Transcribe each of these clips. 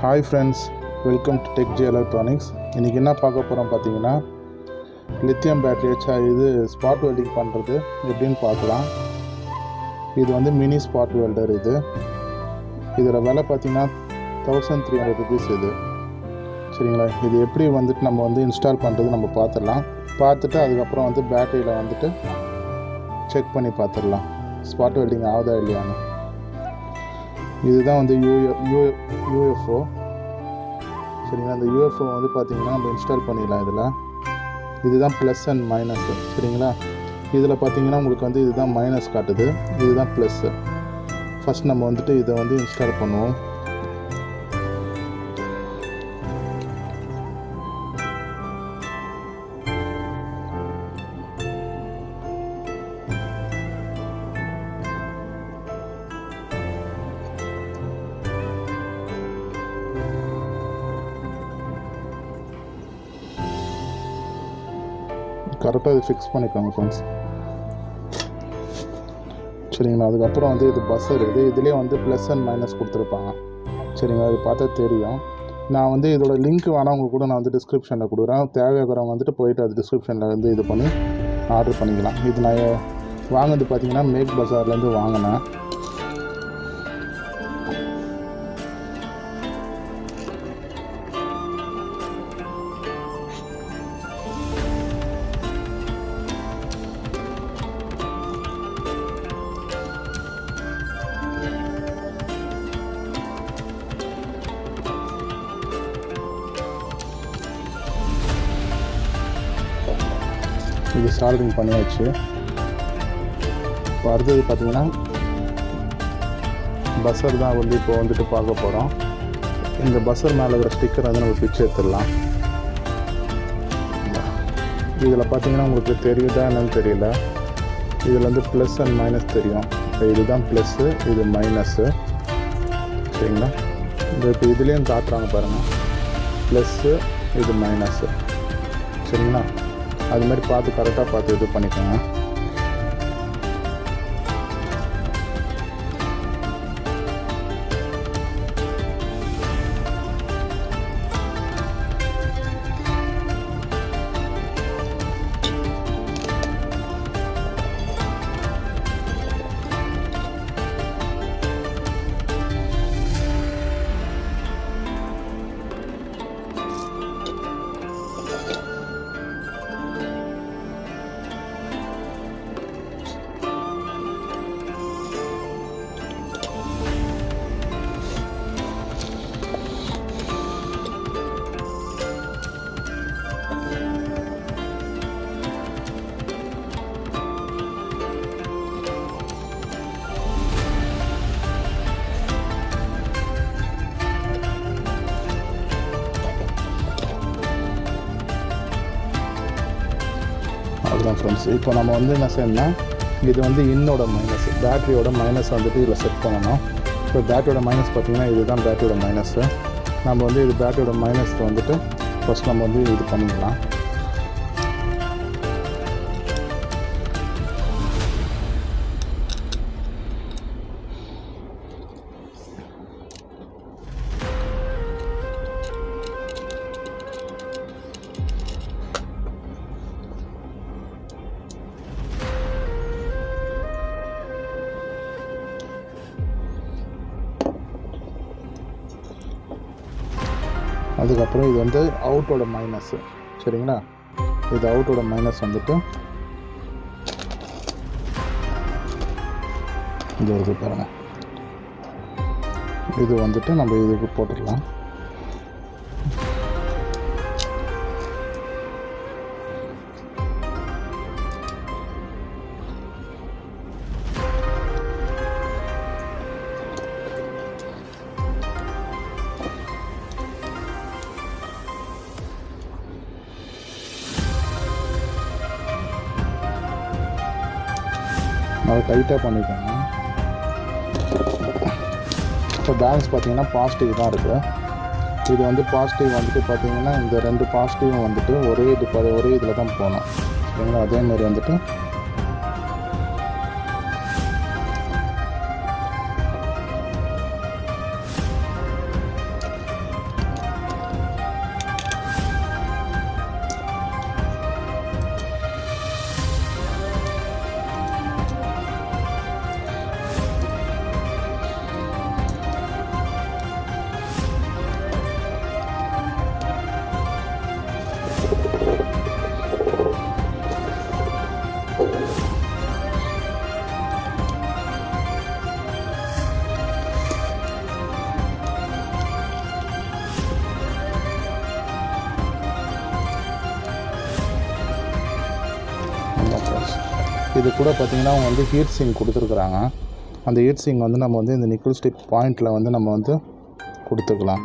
Hi friends, welcome to tech J electronics. இன்றைக்கி என்ன பார்க்க போகிறோம் பார்த்தீங்கன்னா, லித்தியம் பேட்டரி வச்சா இது ஸ்பாட் வெல்டிங் பண்ணுறது எப்படின்னு பார்க்கலாம். இது வந்து மினி ஸ்பாட் வெல்டர். இதோட விலை பார்த்தீங்கன்னா 1300 rupees இது. சரிங்களா? இது எப்படி வந்துட்டு நம்ம வந்து இன்ஸ்டால் பண்ணுறது நம்ம பார்த்துடலாம். பார்த்துட்டு அதுக்கப்புறம் வந்து பேட்டரியில் வந்துட்டு செக் பண்ணி பார்த்துடலாம் ஸ்பாட் வெல்டிங் ஆகுதா இல்லையான்னு. இதுதான் வந்து யூஎஃப்ஓ. சரிங்களா? அந்த யூஎஃப்ஓ வந்து பார்த்திங்கன்னா நம்ம இன்ஸ்டால் பண்ணிடலாம். இதுதான் ப்ளஸ் அண்ட் மைனஸ். சரிங்களா? இதில் பார்த்திங்கன்னா உங்களுக்கு வந்து இதுதான் மைனஸ் காட்டுது, இதுதான் ப்ளஸ்ஸு. ஃபஸ்ட் நம்ம வந்துட்டு இதை வந்து இன்ஸ்டால் பண்ணுவோம். கரெக்டாக இது ஃபிக்ஸ் பண்ணிக்கோங்க ஃப்ரெண்ட்ஸ். சரிங்களா? அதுக்கப்புறம் வந்து இது பஸ்ஸர். இதுலேயே வந்து ப்ளஸ் அண்ட் மைனஸ் கொடுத்துருப்பாங்க. சரிங்களா? அது பார்த்தா தெரியும். நான் வந்து இதோட லிங்க் வேணால் கூட நான் வந்து டிஸ்கிரிப்ஷனில் கொடுக்குறேன். தேவையாகிறவங்க வந்துட்டு போயிட்டு அது டிஸ்கிரிப்ஷனில் வந்து இது பண்ணி ஆர்டர் பண்ணிக்கலாம். இது நான் வாங்கினது பார்த்திங்கன்னா மேக் பஸார்லேருந்து வாங்கினேன். இது சால்டிங் பண்ணியாச்சு. இப்போ அடுத்தது பார்த்திங்கன்னா பஸ்ஸர் தான் வந்து இப்போ வந்துட்டு பார்க்க போகிறோம். இந்த பஸ்ஸர் மேலே இருக்கிற ஸ்டிக்கர் வந்து நம்ம பிச்சு எடுத்துடலாம். இதில் பார்த்திங்கன்னா உங்களுக்கு தெரியுதா என்னன்னு தெரியல. இதில் வந்து ப்ளஸ் அண்ட் மைனஸ் தெரியும். இப்போ இதுதான் ப்ளஸ்ஸு, இது மைனஸ்ஸு. சரிங்களா? இப்போ இதுலேயும் காட்டுறாங்க பாருங்கள், ப்ளஸ்ஸு, இது மைனஸ்ஸு. சரிங்களா? அது மாதிரி பார்த்து கரெக்டாக பார்த்து இது பண்ணிக்கோங்க. அதுதான் ஃப்ரெண்ட்ஸ். இப்போ நம்ம வந்து என்ன செய்யணும்னா, இது வந்து இன்னோட மைனஸ், பேட்டரியோட மைனஸ் வந்துட்டு இதில் செட் பண்ணணும். இப்போ பேட்டரியோட மைனஸ் பார்த்திங்கன்னா இதுதான் பேட்டரியோட மைனஸ்ஸு. நம்ம வந்து இது பேட்டரியோட மைனஸில் வந்துட்டு ஃபஸ்ட் நம்ம வந்து இது பண்ணிக்கலாம். அதுக்கப்புறம் இது வந்து அவுட்டோட மைனஸ்ஸு. சரிங்களா? இது அவுட்டோட மைனஸ் வந்துட்டு இது வருது பாருங்கள். இது வந்துட்டு நம்ம இதுக்கு போட்டுடலாம். நல்லா டைட்டாக பண்ணிக்கோங்க. இப்போ பேலன்ஸ் பார்த்திங்கன்னா பாசிட்டிவ் தான் இருக்குது. இது வந்து பாசிட்டிவ் வந்துட்டு பார்த்திங்கன்னா இந்த ரெண்டு பாசிட்டிவும் வந்துட்டு ஒரே இதில் தான் போகணும். சரிங்களா? அதேமாரி வந்துட்டு இது கூட பார்த்திங்கன்னா அவங்க வந்து ஹீட் சிங்க் கொடுத்துருக்குறாங்க. அந்த ஹீட் சிங்க் வந்து நம்ம வந்து இந்த நிக்கல் ஸ்டிப் பாயிண்டில் வந்து நம்ம வந்து கொடுத்துக்கலாம்.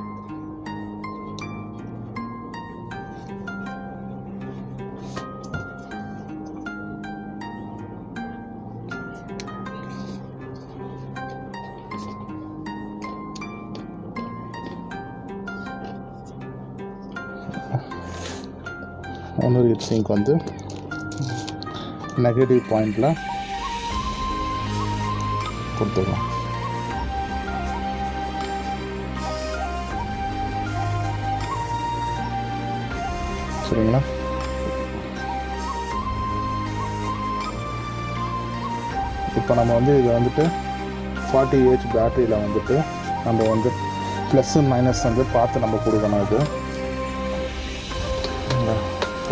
இன்னொரு ஹீட் சிங்க் வந்து நெகட்டிவ் பாயிண்டில் கொடுத்துக்கலாம். சரிங்களா? இப்போ நம்ம வந்து இதை வந்துட்டு 40H பேட்டரியில் வந்துட்டு நம்ம வந்து ப்ளஸ் மைனஸ் வந்து பார்த்து நம்ம கொடுக்கணும். இது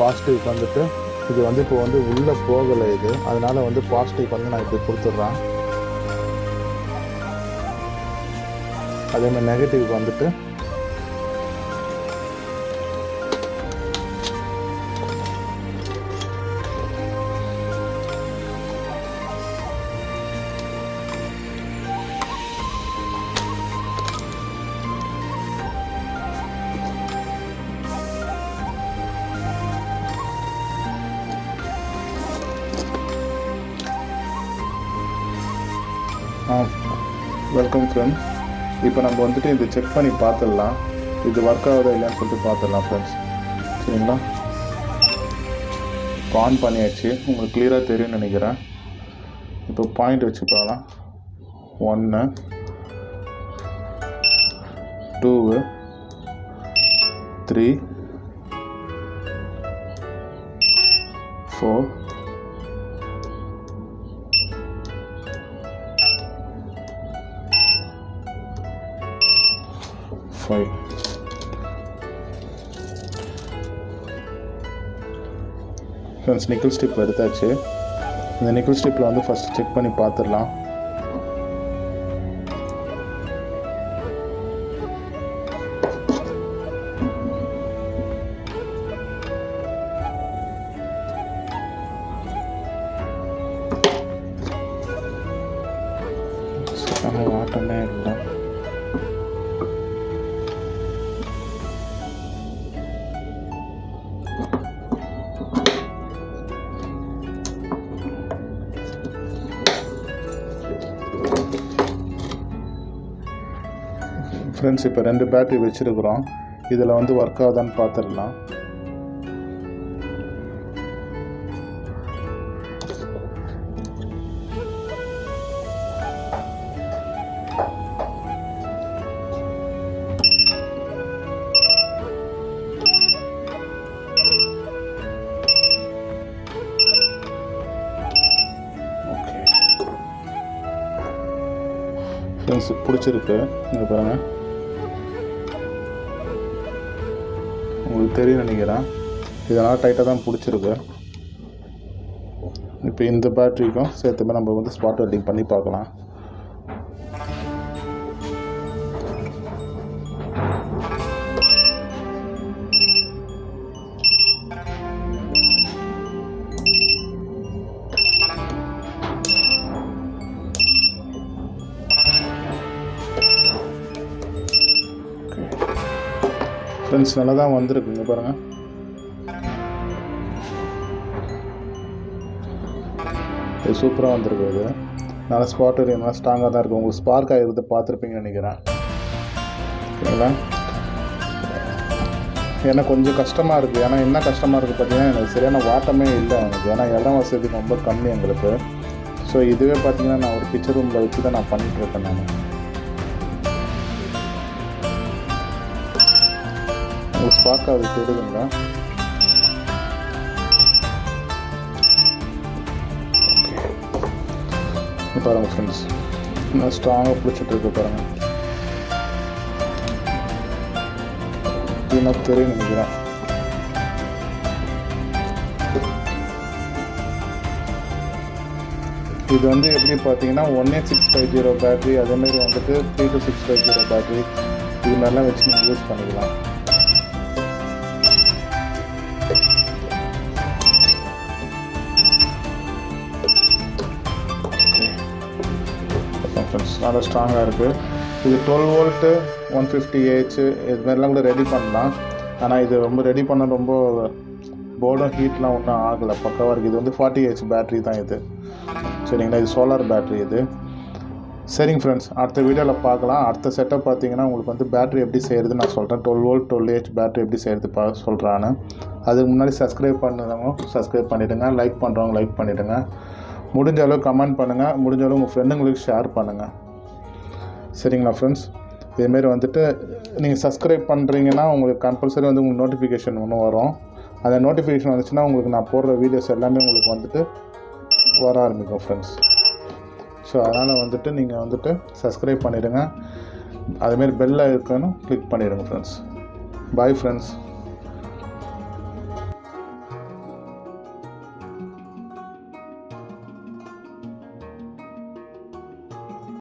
பாசிட்டிவ் வந்துட்டு இது வந்து இப்போ வந்து உள்ளே போகலை இது, அதனால் வந்து பாசிட்டிவ் வந்து நான் இப்படி கொடுத்துட்றேன். அதேமாதிரி நெகட்டிவ் வந்துட்டு வெல்கம் ஃப்ரெண்ட்ஸ். இப்போ நம்ம வந்துட்டு இது செக் பண்ணி பார்த்துடலாம், இது ஒர்க் ஆகுதா இல்லைன்னு சொல்லிட்டு பார்த்துடலாம் ஃப்ரெண்ட்ஸ். சரிங்களா? இப்போ ஆன் பண்ணியாச்சு, உங்களுக்கு கிளியராக தெரியும்னு நினைக்கிறேன். இப்போ பாயிண்ட் வச்சு பார்க்கலாம். 1 2 3 4 5. ஃப்ரெண்ட்ஸ், நிக்கல் ஸ்டிப் எடுத்தாச்சு. இந்த நிக்கல் ஸ்டிப்பில் வந்து ஃபஸ்ட்டு செக் பண்ணி பார்த்துடலாம். ஆட்டமே இல்லை. ஃப்ரெண்ட்ஸ், இப்போ 2 பேட்டரி வச்சுருக்குறோம். இதில் வந்து ஒர்க் ஆகுதான்னு பார்த்துடலாம். ஓகே ஃப்ரெண்ட்ஸ், பிடிச்சிருக்கு. இங்கே பாருங்கள், உங்களுக்கு தெரியும் நினைக்கிறேன். இதனால் டைட்டாக தான் பிடிச்சிருக்கு. இப்போ இந்த பேட்டரிக்கும் சேர்த்துமே நம்ம வந்து ஸ்பாட் வெல்டிங் பண்ணி பார்க்கலாம். ஃப்ரெண்ட்ஸ், நல்லா தான் வந்திருக்குங்க பாருங்கள். இது சூப்பராக வந்திருக்கு. இது நல்லா ஸ்பாட் நல்லா ஸ்ட்ராங்காக தான் இருக்குது. உங்களுக்கு ஸ்பார்க் ஆகிருது பார்த்துருப்பீங்கன்னு நினைக்கிறேன். ஓகேங்களா? ஏன்னா கொஞ்சம் கஷ்டமாக இருக்குது. ஏன்னா என்ன கஷ்டமாக இருக்குது பார்த்தீங்கன்னா, எனக்கு சரியான வாட்டமே இல்லை எனக்கு. ஏன்னா இடம் வசதி ரொம்ப கம்மி எங்களுக்கு. ஸோ இதுவே பார்த்தீங்கன்னா நான் ஒரு கிச்சன் ரூமில் வச்சு தான் நான் பண்ணிகிட்ருக்கேன். நான் உங்களுக்கு ஸ்பார்க் ஆகுது தெரியுதுங்களா? ஓகே, பாருங்கள் ஃப்ரெண்ட்ஸ், நான் ஸ்ட்ராங்காக பிடிச்சிட்ருக்கு பாருங்கள். எனக்கு தெரியும் நினைக்கிறேன். இது வந்து எப்படி பார்த்தீங்கன்னா 18650 பேட்ரி, அதேமாரி வந்துட்டு 3250 பேட்ரி, இது மாதிரிலாம் வச்சு நீங்கள் யூஸ் பண்ணிக்கலாம். ஃப்ரெண்ட்ஸ், நல்லா ஸ்ட்ராங்காக இருக்குது. இது 12 வோல்ட்டு 150 ஏஹெச் இது மாதிரிலாம் கூட ரெடி பண்ணலாம். ஆனால் இது ரொம்ப ரெடி பண்ண ரொம்ப போர்டும் ஹீட்லாம் ஒன்றும் ஆகலை, பக்காவாக இருக்குது. இது வந்து 40 ஏஹெச் பேட்ரி தான் இது. சரிங்களா, இது சோலார் பேட்ரி இது. சரிங்க ஃப்ரெண்ட்ஸ், அடுத்த வீடியோவில் பார்க்கலாம். அடுத்த செட்டப் பார்த்தீங்கன்னா உங்களுக்கு வந்து பேட்ரி எப்படி செய்கிறது நான் சொல்கிறேன். 12 வோல்ட் 12 ஏஹெச் பேட்ரி எப்படி செய்கிறது சொல்கிறான்னு. அதுக்கு முன்னாடி சப்ஸ்கிரைப் பண்ணுறவங்க சப்ஸ்கிரைப் பண்ணிவிடுங்க, லைக் பண்ணுறவங்க லைக் பண்ணிவிடுங்க, முடிஞ்ச அளவு கமெண்ட் பண்ணுங்கள், முடிஞ்ச அளவு உங்கள் ஃப்ரெண்டுங்களுக்கு ஷேர் பண்ணுங்கள். சரிங்களா ஃப்ரெண்ட்ஸ், இதுமாரி வந்துட்டு நீங்கள் சப்ஸ்கிரைப் பண்ணுறீங்கன்னா உங்களுக்கு கம்பல்சரி வந்து உங்களுக்கு நோட்டிஃபிகேஷன் ஒன்று வரும். அந்த நோட்டிஃபிகேஷன் வந்துச்சுன்னா உங்களுக்கு நான் போடுற வீடியோஸ் எல்லாமே உங்களுக்கு வந்துட்டு வர ஆரம்பிக்கும் ஃப்ரெண்ட்ஸ். ஸோ அதனால் வந்துட்டு நீங்கள் வந்துட்டு சப்ஸ்கிரைப் பண்ணிவிடுங்க, அதுமாரி பெல்ல இருக்குன்னு கிளிக் பண்ணிவிடுங்க ஃப்ரெண்ட்ஸ். Bye friends.